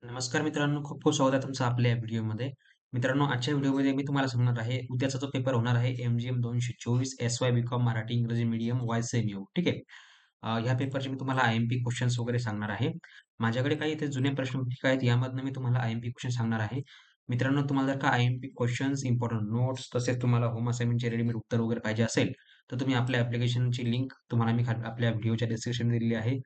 नमस्कार मित्रांनो, खूप खूप स्वागत आहे तुमचं आपल्या या व्हिडिओमध्ये. मित्रांनो, आजच्या व्हिडिओमध्ये मी तुम्हाला सांगणार आहे, उद्याचा जो पेपर होणार आहे एम-जी-एम 224 एस-वाय बी-कॉम मराठी इंग्रजी मीडियम वाय-सेम-यू ठीक आहे. ह्या पेपरचे मी तुम्हाला आय-एम-पी क्वेश्चन्स वगैरे सांगणार आहे. माझ्याकडे काही इथे जुने प्रश्नपत्रिका आहेत, यामधनं मी तुम्हाला आय-एम-पी क्वेश्चन सांगणार आहे. मित्रांनो, तुम्हाला जर का आय-एम-पी क्वेश्चन्स, इम्पोर्टंट नोट्स तसेच तुम्हाला होम असाइनमेंटचे रेडीमेड उत्तर वगैरे पाहिजे असेल, तर तुम्ही आपल्या ॲप्लिकेशनची लिंक तुम्हाला मी आपल्या व्हिडिओच्या डिस्क्रिप्शनमध्ये दिलेली आहे.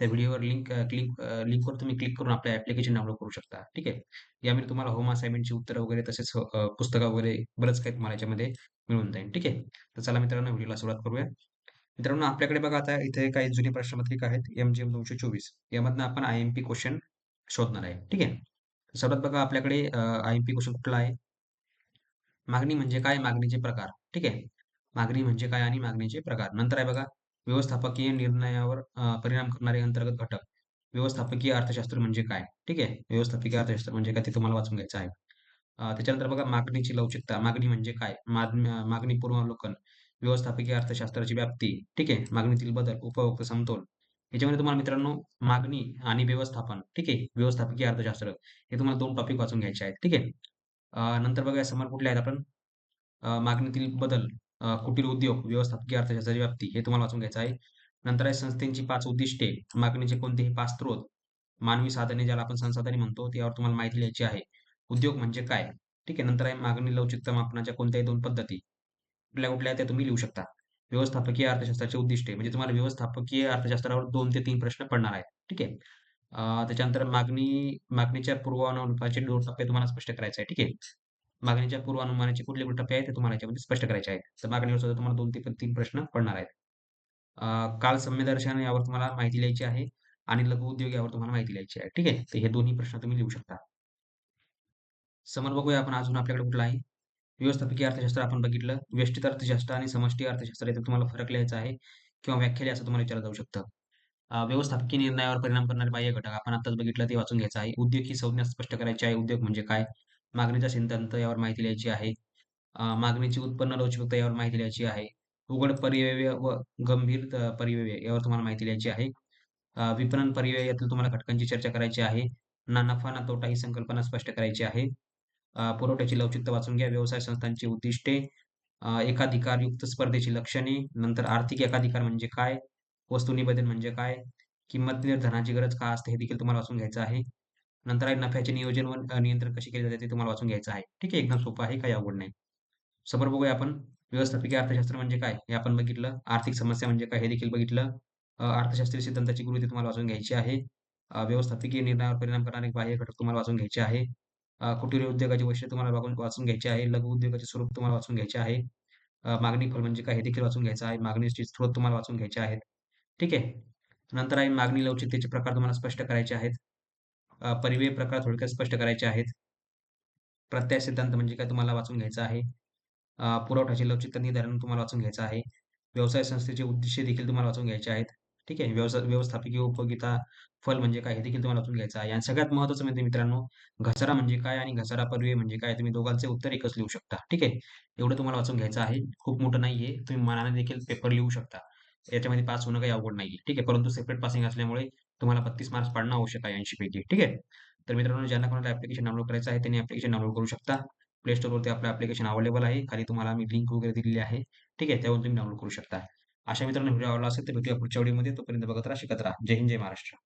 त्या व्हिडिओवर लिंकवर तुम्ही क्लिक करून आपलं ॲप्लिकेशन डाउनलोड करू शकता. ठीक आहे. यामध्ये तुम्हाला होम असाइनमेंटची उत्तरं वगैरे तसेच पुस्तकं वगैरे बरंच काही तुम्हाला याच्यामध्ये मिळून जाईल. ठीक आहे. तर चला मित्रांनो व्हिडिओला सुरुवात करूया. मित्रांनो आपल्याकडे बघा आता इथे काही जुनी प्रश्नपत्रिका आहेत एम-जी-एम 224 यामधनं आपण आय-एम-पी क्वेश्चन शोधणार आहे. ठीक आहे. सर्वात बघा आपल्याकडे आय-एम-पी क्वेश्चन कुठला आहे? मागणी म्हणजे काय? मागणीचे प्रकार. ठीक आहे. मागणी म्हणजे काय आणि मागणीचे प्रकार. नंतर आहे बघा व्यवस्थापकीय निर्णयावर परिणाम करणारे अंतर्गत घटक. व्यवस्थापकीय अर्थशास्त्र म्हणजे काय? ठीक आहे. व्यवस्थापकीय अर्थशास्त्र म्हणजे काय ते तुम्हाला वाचून घ्यायचं आहे. त्याच्यानंतर बघा मागणीची लवचिकता. मागणी म्हणजे काय? मागणी पूर्वावलोकन, व्यवस्थापकीय अर्थशास्त्राची व्याप्ती. ठीक आहे. मागणीतील बदल, उपभोक्ता समतोल. याच्यामध्ये तुम्हाला मित्रांनो मागणी आणि व्यवस्थापन. ठीक आहे. व्यवस्थापकीय अर्थशास्त्र हे तुम्हाला 2 टॉपिक वाचून घ्यायचे आहेत. ठीक आहे. नंतर बघा समोर कुठले आहेत आपण मागणीतील बदल, कुटीर उद्योग, व्यवस्थापकीय अर्थशास्त्राची व्याप्ती हे तुम्हाला वाचून घ्यायचं आहे. नंतर आहे संस्थेची 5 उद्दिष्टे, मागणीचे कोणतेही 5 स्त्रोत, मानवी साधने ज्याला आपण संसाधने म्हणतो, त्यावर तुम्हाला माहिती लिहायची आहे. उद्योग म्हणजे काय? ठीक आहे. नंतर आहे मागणी लवचिकता मापनाच्या कोणत्याही 2 पद्धती. कुठल्या-कुठल्या त्या तुम्ही लिहू शकता. व्यवस्थापकीय अर्थशास्त्राची उद्दिष्टे म्हणजे तुम्हाला व्यवस्थापकीय अर्थशास्त्रावर 2 ते 3 प्रश्न पडणार आहेत. ठीक आहे. त्याच्यानंतर मागणीच्या पूर्वानुमानाचे 2 टप्पे तुम्हाला स्पष्ट करायचे आहे. ठीक आहे. मागणीच्या पूर्वानुमानाचे कुठले-कुठले टप्पे आहेत ते तुम्हाला याच्यामध्ये स्पष्ट करायचे आहेत. तर मागणीवर सुद्धा तुम्हाला 2 ते 3 प्रश्न पडणार आहेत. काल संवेदर्शन यावर तुम्हाला माहिती लिहायची आहे आणि लघु उद्योग यावर तुम्हाला माहिती लिहायची आहे. ठीक आहे. तर हे दोन्ही प्रश्न तुम्ही लिहू शकता. समोर बघूया आपण अजून आपल्याकडे कुठला आहे? व्यवस्थापकीय अर्थशास्त्र आपण बघितलं. व्यष्टित अर्थशास्त्र आणि समष्टी अर्थशास्त्र याच्यात तुम्हाला फरक लिहायचा आहे किंवा व्याख्या लिहा असं तुम्हाला विचारलं जाऊ शकतं. व्यवस्थापकीय निर्णयावर परिणाम करणारे बाह्य घटक आपण आत्ताच बघितलं ते वाचून घ्यायचं आहे. उद्योग ही संज्ञा स्पष्ट करायची आहे. उद्योग म्हणजे काय? मागणीचा सिद्धांत यावर माहिती लिहायची आहे. मागणीची उत्पन्न लवचिकता यावर माहिती लिहायची आहे. उघड परिव्यय व गंभीर परिव्यय यावर तुम्हाला माहिती लिहायची आहे. विपणन परिव्यय यातील तुम्हाला घटकांची चर्चा करायची आहे. ना नफा ना तोटा ही संकल्पना स्पष्ट करायची आहे. पुरवठ्याची लवचिकता वाचून घ्या. व्यवसाय संस्थांची उद्दिष्टे, एकाधिकारयुक्त स्पर्धेची लक्षणे, नंतर आर्थिक एकाधिकार म्हणजे काय? वस्तू निवेदन म्हणजे काय? किंमत निर्धारणाची गरज का असते? हे देखील तुम्हाला वाचून घ्यायचं आहे. नंतर आहे नफ्याचे नियोजन व नियंत्रण कसे केले जाते ते तुम्हाला वाचून घ्यायचं आहे. ठीक आहे. एकदम सोपं आहे, काही अवघड नाही. समोर बघूया आपण व्यवस्थापकीय अर्थशास्त्र म्हणजे काय? हे आपण बघितलं. आर्थिक समस्या म्हणजे काय? हे देखील बघितलं. अर्थशास्त्रीय सिद्धांताची गृहीतक तुम्हाला वाचून घ्यायची आहे. व्यवस्थापकीय निर्णयावर परिणाम करणारे बाह्य घटक तुम्हाला वाचून घ्यायचे आहे. कुटीर उद्योगाची वैशिष्ट्ये तुम्हाला वाचून घ्यायची आहे. लघु उद्योगाचे स्वरूप तुम्हाला वाचून घ्यायचे आहे. मागणी फल म्हणजे काय? हे देखील वाचून घ्यायचं आहे. मागणीचे स्त्रोत तुम्हाला वाचून घ्यायचे आहेत. ठीक आहे. नंतर आहे मागणी लवचिकतेचे प्रकार तुम्हाला स्पष्ट करायचे आहेत. परिव्यय प्रकार थोडक्यात स्पष्ट करायचे आहेत. प्रत्याय सिद्धांत म्हणजे काय तुम्हाला वाचून घ्यायचं आहे. पुरवठ्याची लवचिकता निर्धारण तुम्हाला वाचून घ्यायचं आहे. व्यवसाय संस्थेचे उद्दिष्टे देखील तुम्हाला वाचून घ्यायचे आहेत. ठीक आहे. व्यवस्थापकीय उपयोगिता फल म्हणजे काय हे देखील तुम्हाला वाचून घ्यायचं आहे. आणि सगळ्यात महत्त्वाचं म्हणजे मित्रांनो, घसारा म्हणजे काय आणि घसारा परिव्यय म्हणजे काय? तुम्ही दोघांचे उत्तर एकच लिहू शकता. ठीक आहे. एवढं तुम्हाला वाचून घ्यायचं आहे. खूप मोठं नाहीये. तुम्ही मनाने देखील पेपर लिहू शकता. याच्यामध्ये पास होणं काही अवघड नाहीये. ठीक आहे. परंतु सेपरेट पासिंग असल्यामुळे तुम्हाला 32 मार्क्स पाडणं आवश्यक आहे 80 पैकी. ठीक आहे. तर मित्रांनो ज्यांना कोणाला ॲप्लिकेशन डाउनलोड करायचं आहे त्यांनी ॲप्लिकेशन डाउनलोड करू शकता. प्ले स्टोअरवरती आपलं ॲप्लिकेशन अवेलेबल आहे. खाली तुम्हाला मी लिंक वगैरे दिलेली आहे. ठीक आहे. त्यावरून तुम्ही डाउनलोड करू शकता. अशा मित्रांनो व्हिडिओ आवडला असेल तर भेटूया पुढच्या व्हिडिओमध्ये. तोपर्यंत बघत राहा, शिकत राहा. जय हिंद, जय महाराष्ट्र.